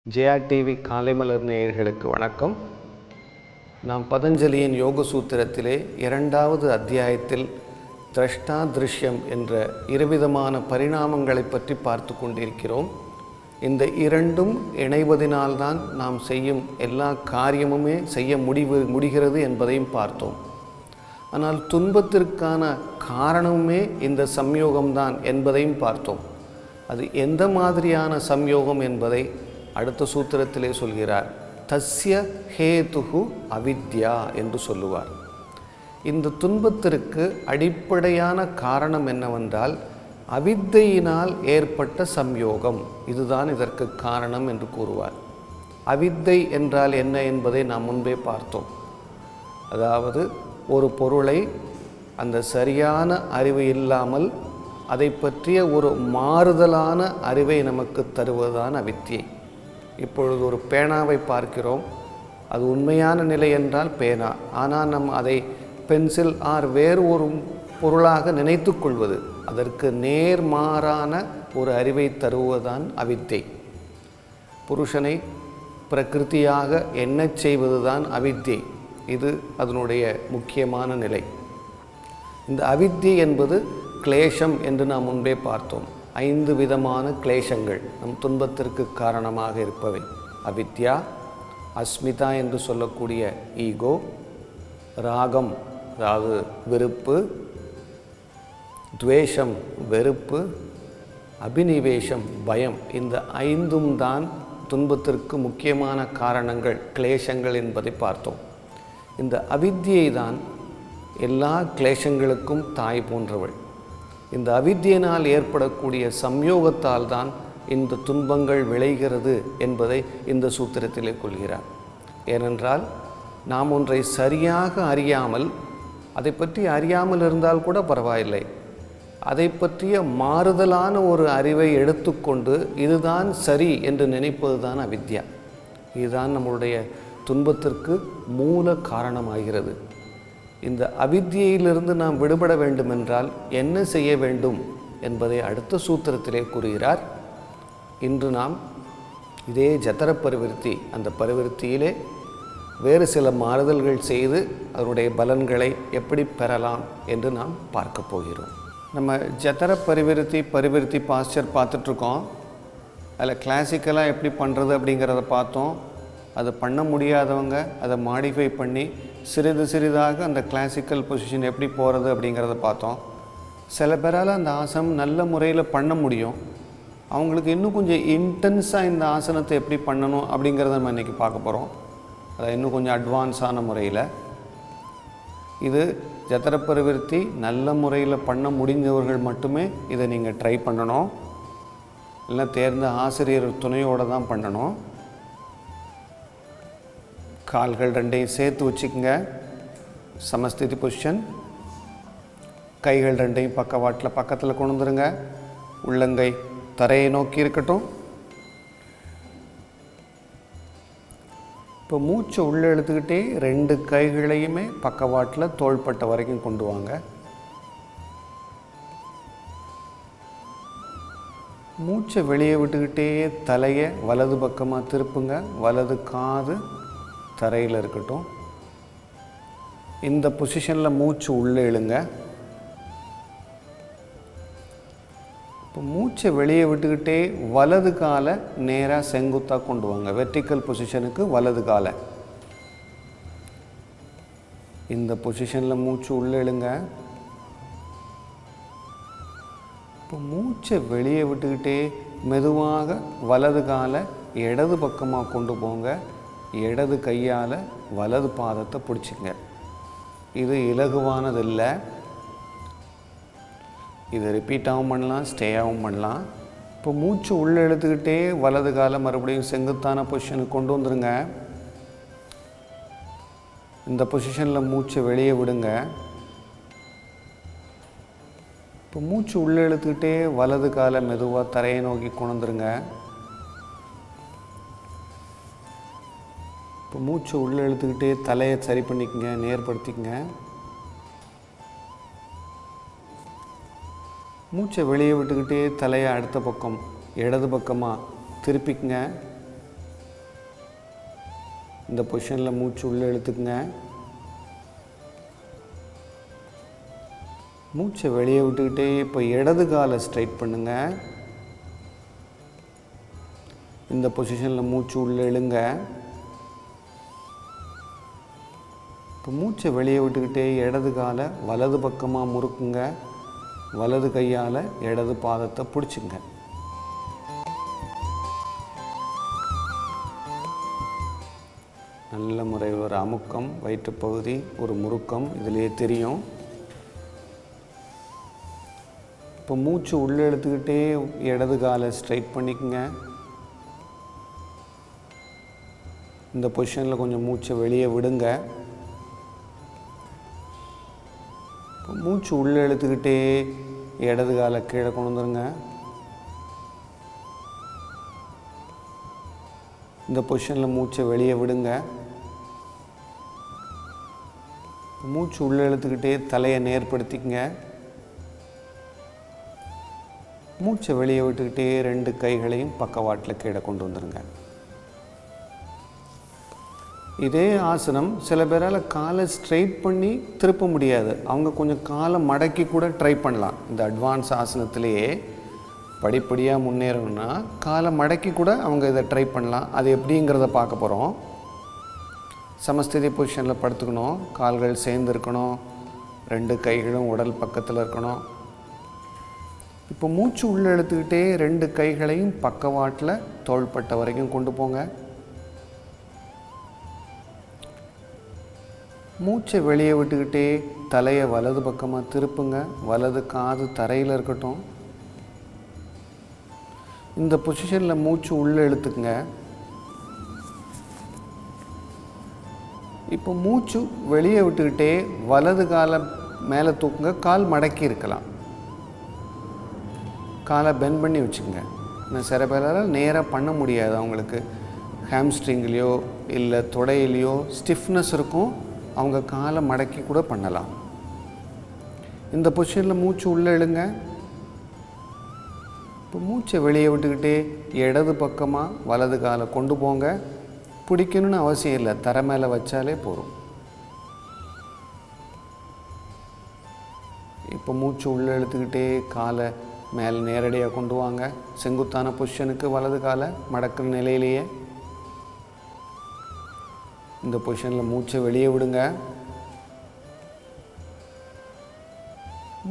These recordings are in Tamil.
ஜெயா டிவி காலைமலர் நேயர்களுக்கு வணக்கம். நாம் பதஞ்சலியின் யோக சூத்திரத்திலே 2வது அத்தியாயத்தில் திரஷ்டா திருஷ்யம் என்ற இருவிதமான பரிணாமங்களை பற்றி பார்த்து கொண்டிருக்கிறோம். இந்த இரண்டும் இணைவதனால்தான் நாம் செய்யும் எல்லா காரியமுமே செய்ய முடிகிறது என்பதையும் பார்த்தோம். ஆனால் துன்பத்திற்கான காரணமுமே இந்த சம்யோகம்தான் என்பதையும் பார்த்தோம். அது எந்த மாதிரியான சம்யோகம் என்பதை அடுத்த சூத்திரத்திலே சொல்கிறார். தஸ்ய ஹேதுஹு அவித்யா என்று சொல்லுவார். இந்த துன்பத்திற்கு அடிப்படையான காரணம் என்னவென்றால் அவித்தையினால் ஏற்பட்ட சம்யோகம். இதுதான் இதற்கு காரணம் என்று கூறுவார். அவித்தை என்றால் என்ன என்பதை நாம் முன்பே பார்த்தோம். அதாவது ஒரு பொருளை அந்த சரியான அறிவு இல்லாமல் அதை பற்றிய ஒரு மாறுதலான அறிவை நமக்கு தருவதுதான் அவித்யை. இப்பொழுது ஒரு பேனாவை பார்க்கிறோம். அது உண்மையான நிலை என்றால் பேனா. ஆனால் நாம் அதை பென்சில் வேறு ஒரு பொருளாக நினைத்து கொள்வது, அதற்கு நேர்மாறான ஒரு அறிவை தருவதுதான் அவித்தை. புருஷனை பிரகிருதியாக எண்ணச் செய்வதுதான் அவித்தை. இது அதனுடைய முக்கியமான நிலை. இந்த அவித்யை என்பது கிளேஷம் என்று நாம் முன்பே பார்த்தோம். 5 விதமான கிளேஷங்கள் நம் துன்பத்திற்கு காரணமாக இருப்பவை. அவித்யா, அஸ்மிதா என்று சொல்லக்கூடிய ஈகோ, ராகம் அதாவது வெறுப்பு, துவேஷம் வெறுப்பு, அபினிவேஷம் பயம். இந்த 5ம் தான் துன்பத்திற்கு முக்கியமான காரணங்கள், கிளேஷங்கள் என்பதை பார்த்தோம். இந்த அவித்யை தான் எல்லா கிளேஷங்களுக்கும் தாய் போன்றவள். இந்த அவித்யினால் ஏற்படக்கூடிய சம்யோகத்தால் தான் இந்த துன்பங்கள் விளைகிறது என்பதை இந்த சூத்திரத்திலே கொள்கிறார். ஏனென்றால் நாம் ஒன்றை சரியாக அறியாமல், அதை பற்றி அறியாமல் இருந்தால் கூட பரவாயில்லை, அதை பற்றிய மாறுதலான ஒரு அறிவை எடுத்துக்கொண்டு இதுதான் சரி என்று நினைப்பது தான் அவித்யா. இதுதான் நம்மளுடைய துன்பத்திற்கு மூல காரணமாகிறது. இந்த அவித்யிலிருந்து நாம் விடுபட வேண்டுமென்றால் என்ன செய்ய வேண்டும் என்பதை அடுத்த சூத்திரத்திலே கூறுகிறார். இன்று நாம் இதே ஜதர பரிவிருத்தி, அந்த பரிவிருத்தியிலே வேறு சில மாறுதல்கள் செய்து அதனுடைய பலன்களை எப்படி பெறலாம் என்று நாம் பார்க்க போகிறோம். நம்ம ஜதர பரிவிருத்தி பாஸ்டர் பார்த்துட்ருக்கோம். அதில் கிளாசிக்கலாக எப்படி பண்ணுறது அப்படிங்கிறத பார்த்தோம். அதை பண்ண முடியாதவங்க அதை மாடிஃபை பண்ணி சிறிதாக அந்த கிளாசிக்கல் பொசிஷன் எப்படி போகிறது அப்படிங்கிறத பார்த்தோம். சில பேரால் அந்த ஆசனம் நல்ல முறையில் பண்ண முடியும். அவங்களுக்கு இன்னும் கொஞ்சம் இன்டென்ஸாக இந்த ஆசனத்தை எப்படி பண்ணணும் அப்படிங்கிறத நம்ம இன்றைக்கி பார்க்க போகிறோம். அதை இன்னும் கொஞ்சம் அட்வான்ஸான முறையில். இது ஜதர பரிவிருத்தி நல்ல முறையில் பண்ண முடிந்தவர்கள் மட்டுமே இதை நீங்கள் ட்ரை பண்ணணும். இல்லை தேர்ந்த ஆசிரியர் துணையோடு தான் பண்ணணும். கால்கள் ரெண்டையும் சேர்த்து வச்சுக்கோங்க, சமஸ்திதி பொசிஷன். கைகள் ரெண்டையும் பக்கத்தில் கொண்டு வந்துருங்க. உள்ளங்கை தரையை நோக்கி இருக்கட்டும். இப்போ மூச்சை உள்ளே எடுத்துக்கிட்டே 2 கைகளையுமே பக்கவாட்டில் தோள்பட்டை வரைக்கும் கொண்டு வாங்க. மூச்சை வெளியே விட்டுக்கிட்டே தலையை வலது பக்கமாக திருப்புங்க. வலது காது தரையில் இருக்கட்டும். இந்த பொசிஷனில் மூச்சு உள்ளே இழுங்க. இப்போ மூச்சை வெளியே விட்டுக்கிட்டே வலது காலை நேராக செங்குத்தாக கொண்டு வாங்க. வெர்டிக்கல் பொசிஷனுக்கு வலது காலை. இந்த பொசிஷனில் மூச்சு உள்ளே இழுங்க. இப்போ மூச்சை வெளியே விட்டுக்கிட்டே மெதுவாக வலது காலை இடது பக்கமாக கொண்டு போங்க. இடது கையால் வலது பாதத்தை பிடிச்சிங்க. இது இலகுவானது இல்லை. இது ரிப்பீட்டாகவும் பண்ணலாம், ஸ்டேயாகவும் பண்ணலாம். இப்போ மூச்சு உள்ளே எடுத்துக்கிட்டே வலது காலை மறுபடியும் செங்குத்தான பொசிஷனுக்கு கொண்டு வந்துடுங்க. இந்த பொசிஷனில் மூச்சை வெளியே விடுங்க. இப்போ மூச்சு உள்ளே எடுத்துக்கிட்டே வலது காலை மெதுவாக தரையை நோக்கி கொண்டு வந்துடுங்க. இப்போ மூச்சை உள்ளே இழுத்துக்கிட்டே தலையை சரி பண்ணிக்கங்க, நேர்படுத்திக்கங்க. மூச்சை வெளியே விட்டுக்கிட்டே தலையை அடுத்த பக்கம் இடது பக்கமாக திருப்பிக்குங்க. இந்த பொசிஷனில் மூச்சு உள்ளே இழுத்துக்குங்க. மூச்சை வெளியே விட்டுக்கிட்டே இப்போ இடது காலை ஸ்ட்ரைட் பண்ணுங்கள். இந்த பொசிஷனில் மூச்சு உள்ளே இழுங்க. இப்போ மூச்சை வெளியே விட்டுக்கிட்டே இடது காலை வலது பக்கமாக முறுக்குங்க. வலது கையால் இடது பாதத்தை பிடிச்சிங்க. நல்ல முறையில் ஒரு அமுக்கம், வயிற்றுப்பகுதி ஒரு முறுக்கம் இதிலே தெரியும். இப்போ மூச்சு உள்ளே எடுத்துக்கிட்டே இடது காலை ஸ்ட்ரைட் பண்ணிக்கங்க. இந்த பொசிஷனில் கொஞ்சம் மூச்சை வெளியே விடுங்க. இப்போ மூச்சு உள்ளே எடுத்துக்கிட்டே இடது காலை கீழே கொண்டு வந்துருங்க. இந்த பொசிஷனில் மூச்சை வெளியே விடுங்க. மூச்சு உள்ளே இழுத்துக்கிட்டே தலையை நேர்படுத்திக்கங்க. மூச்சை வெளியே விட்டுக்கிட்டே 2 கைகளையும் பக்கவாட்டில் கீழே கொண்டு வந்துடுங்க. இதே ஆசனம் சில பேரால் காலை ஸ்ட்ரைட் பண்ணி திருப்ப முடியாது. அவங்க கொஞ்சம் காலை மடக்கி கூட ட்ரை பண்ணலாம். இந்த அட்வான்ஸ் ஆசனத்திலேயே படிப்படியாக முன்னேறணும்னா காலை மடக்கி கூட அவங்க இதை ட்ரை பண்ணலாம். அது எப்படிங்கிறத பார்க்க போகிறோம். சமஸ்திதி பொசிஷனில் படுத்துக்கணும். கால்கள் சேர்ந்து இருக்கணும். 2 கைகளும் உடல் பக்கத்தில் இருக்கணும். இப்போ மூச்சு உள்ளே எடுத்துக்கிட்டே 2 கைகளையும் பக்கவாட்டில் தோள்பட்டை வரைக்கும் கொண்டு போங்க. மூச்சை வெளியே விட்டுக்கிட்டே தலையை வலது பக்கமாக திருப்புங்க. வலது காது தரையில் இருக்கட்டும். இந்த பொசிஷனில் மூச்சு உள்ளே இழுத்துக்குங்க. இப்போ மூச்சு வெளியே விட்டுக்கிட்டே வலது காலை மேலே தூக்குங்க. கால் மடக்கி இருக்கலாம். காலை பெண்ட் பண்ணி வச்சுக்கோங்க. நான் சில பேரால் நேராக பண்ண முடியாது. அவங்களுக்கு ஹாம்ஸ்ட்ரிங்லேயோ இல்லை தொடையிலையோ ஸ்டிஃப்னஸ் இருக்கும். அவங்க காலை மடக்கி கூட பண்ணலாம். இந்த பொசிஷனில் மூச்சு உள்ளே இழுங்க. இப்போ மூச்சை வெளியே விட்டுக்கிட்டே இடது பக்கமாக வலது காலை கொண்டு போங்க. பிடிக்கணும்னு அவசியம் இல்லை. தரை மேலே வச்சாலே போதும். இப்போ மூச்சு உள்ளே இழுத்துக்கிட்டே காலை மேலே நேரடியாக கொண்டு வாங்க. செங்குத்தான பொசிஷனுக்கு வலது காலை மடக்கிற நிலையிலேயே. இந்த பொசிஷனில் மூச்சை வெளியே விடுங்க.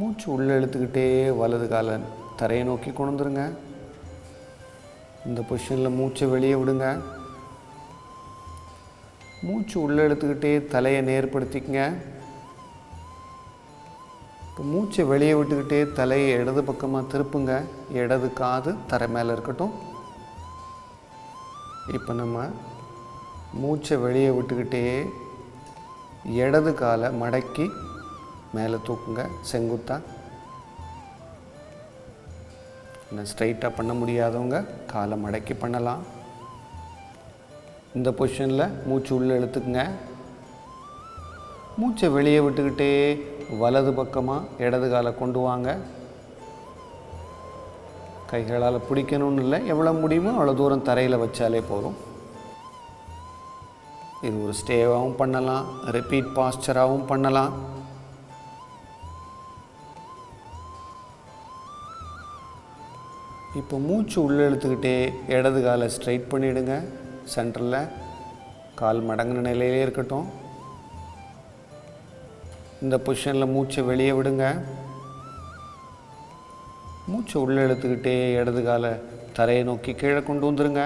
மூச்சு உள்ளே இழுத்துக்கிட்டே வலது காலை தரையை நோக்கி கொண்டு வந்துருங்க. இந்த பொசிஷனில் மூச்சை வெளியே விடுங்க. மூச்சு உள்ளே எடுத்துக்கிட்டே தலையை நேர்படுத்திக்கங்க. இப்போ மூச்சை வெளியே விட்டுக்கிட்டே தலையை இடது பக்கமாக திருப்புங்க. இடது காது தரை மேலே இருக்கட்டும். இப்போ நம்ம மூச்சை வெளியே விட்டுக்கிட்டே இடது காலை மடக்கி மேலே தூக்குங்க. செங்குத்தா. ஸ்ட்ரைட்டாக பண்ண முடியாதவங்க காலை மடக்கி பண்ணலாம். இந்த பொசிஷனில் மூச்சு உள்ளே இழுத்துக்குங்க. மூச்சை வெளியே விட்டுக்கிட்டே வலது பக்கமாக இடது காலை கொண்டு வாங்க. கைகளால் பிடிக்கணும்னு இல்லை. எவ்வளோ முடியுமோ அவ்வளோ தூரம் தரையில் வச்சாலே போதும். இது ஒரு ஸ்டேவாகவும் பண்ணலாம். ரிப்பீட் பாஸ்டராகவும் பண்ணலாம். இப்போ மூச்சு உள்ளே இழுத்துக்கிட்டே இடது காலை ஸ்ட்ரைட் பண்ணிவிடுங்க. சென்டரில் கால் மடங்கின நிலையிலே இருக்கட்டும். இந்த பொசிஷனில் மூச்சை வெளியே விடுங்க. மூச்சை உள்ளே இழுத்துக்கிட்டே இடது காலை தரையை நோக்கி கீழே கொண்டு வந்துருங்க.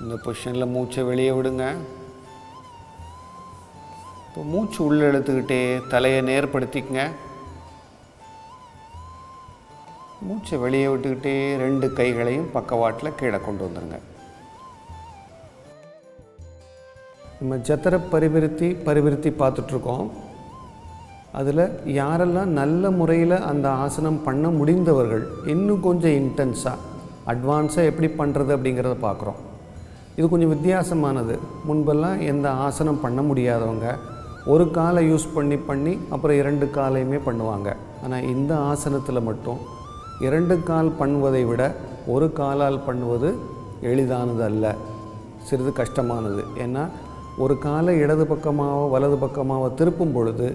இந்த பொசிஷனில் மூச்சை வெளியே விடுங்க. இப்போ மூச்சு உள்ளே இழுத்துக்கிட்டே தலையை நேர்படுத்திக்கங்க. மூச்சை வெளியே விட்டுக்கிட்டே 2 கைகளையும் பக்கவாட்டில் கீழே கொண்டு வந்துருங்க. நம்ம ஜத்தர பரிவிருத்தி பார்த்துட்ருக்கோம். அதில் யாரெல்லாம் நல்ல முறையில் அந்த ஆசனம் பண்ண முடிந்தவர்கள் இன்னும் கொஞ்சம் இன்டென்ஸாக அட்வான்ஸாக எப்படி பண்ணுறது அப்படிங்கிறத பார்க்குறோம். இது கொஞ்சம் வித்தியாசமானது. முன்பெல்லாம் எந்த ஆசனம் பண்ண முடியாதவங்க ஒரு காலை யூஸ் பண்ணி அப்புறம் 2 காலையுமே பண்ணுவாங்க. ஆனால் இந்த ஆசனத்தில் மட்டும் 2 கால் பண்ணுவதை விட ஒரு காலால் பண்ணுவது எளிதானது அல்ல, சிறிது கஷ்டமானது. ஏன்னா ஒரு காலை இடது பக்கமாகவோ வலது பக்கமாகவோ திருப்பும் பொழுது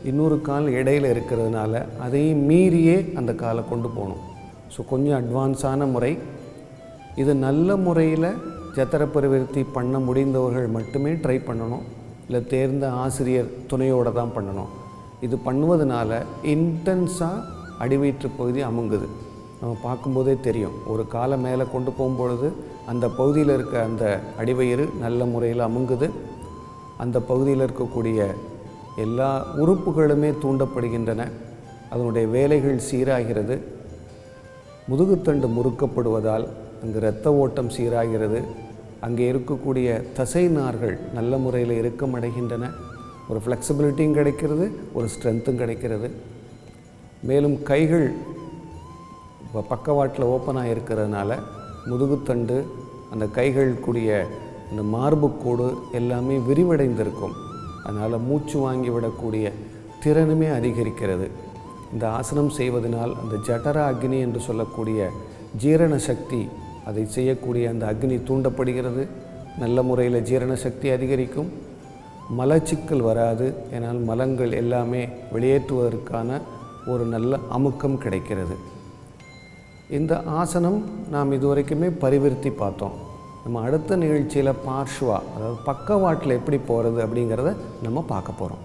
இன்னொரு கால் இடையில் இருக்கிறதுனால அதையும் மீறியே அந்த காலை கொண்டு போகணும். ஸோ கொஞ்சம் அட்வான்ஸான முறை இது. நல்ல முறையில் ஜத்தர பரிவர்த்தி பண்ண முடிந்தவர்கள் மட்டுமே ட்ரை பண்ணணும், இல்லை தேர்ந்த ஆசிரியர் துணையோடு தான் பண்ணணும். இது பண்ணுவதனால இன்டென்ஸாக அடிவயிற்று பகுதி அமுங்குது. நம்ம பார்க்கும்போதே தெரியும், ஒரு காலை மேலே கொண்டு போகும்பொழுது அந்த பகுதியில் இருக்க அந்த அடிவயிறு நல்ல முறையில் அமுங்குது. அந்த பகுதியில் இருக்கக்கூடிய எல்லா உறுப்புகளுமே தூண்டப்படுகின்றன, அதனுடைய வேலைகள் சீராகிறது. முதுகுத்தண்டு முறுக்கப்படுவதால் அங்கு இரத்த ஓட்டம் சீராகிறது. அங்கே இருக்கக்கூடிய தசை நார்கள் நல்ல முறையில் இறுக்கமடைகின்றன. ஒரு ஃப்ளெக்சிபிலிட்டியும் கிடைக்கிறது, ஒரு ஸ்ட்ரென்த்தும் கிடைக்கிறது. மேலும் கைகள் பக்கவாட்டில் ஓப்பனாக இருக்கிறதுனால முதுகுத்தண்டு, அந்த கைகள் கூடிய அந்த மார்புக்கூடு எல்லாமே விரிவடைந்திருக்கும். அதனால் மூச்சு வாங்கி விடக்கூடிய திறனுமே அதிகரிக்கிறது. இந்த ஆசனம் செய்வதனால் அந்த ஜடர அக்னி என்று சொல்லக்கூடிய ஜீரண சக்தி, அதை செய்யக்கூடிய அந்த அக்னி தூண்டப்படுகிறது. நல்ல முறையில் ஜீரண சக்தி அதிகரிக்கும். மலச்சிக்கல் வராது, ஏனால் மலங்கள் எல்லாமே வெளியேற்றுவதற்கான ஒரு நல்ல அமுக்கம் கிடைக்கிறது. இந்த ஆசனம் நாம் இதுவரைக்குமே பரிவர்த்தி பார்த்தோம். நம்ம அடுத்த நிகழ்ச்சியில் பார்ஷ்வா, அதாவது பக்கவாட்டில் எப்படி போகிறது அப்படிங்கிறத நம்ம பார்க்க போகிறோம்.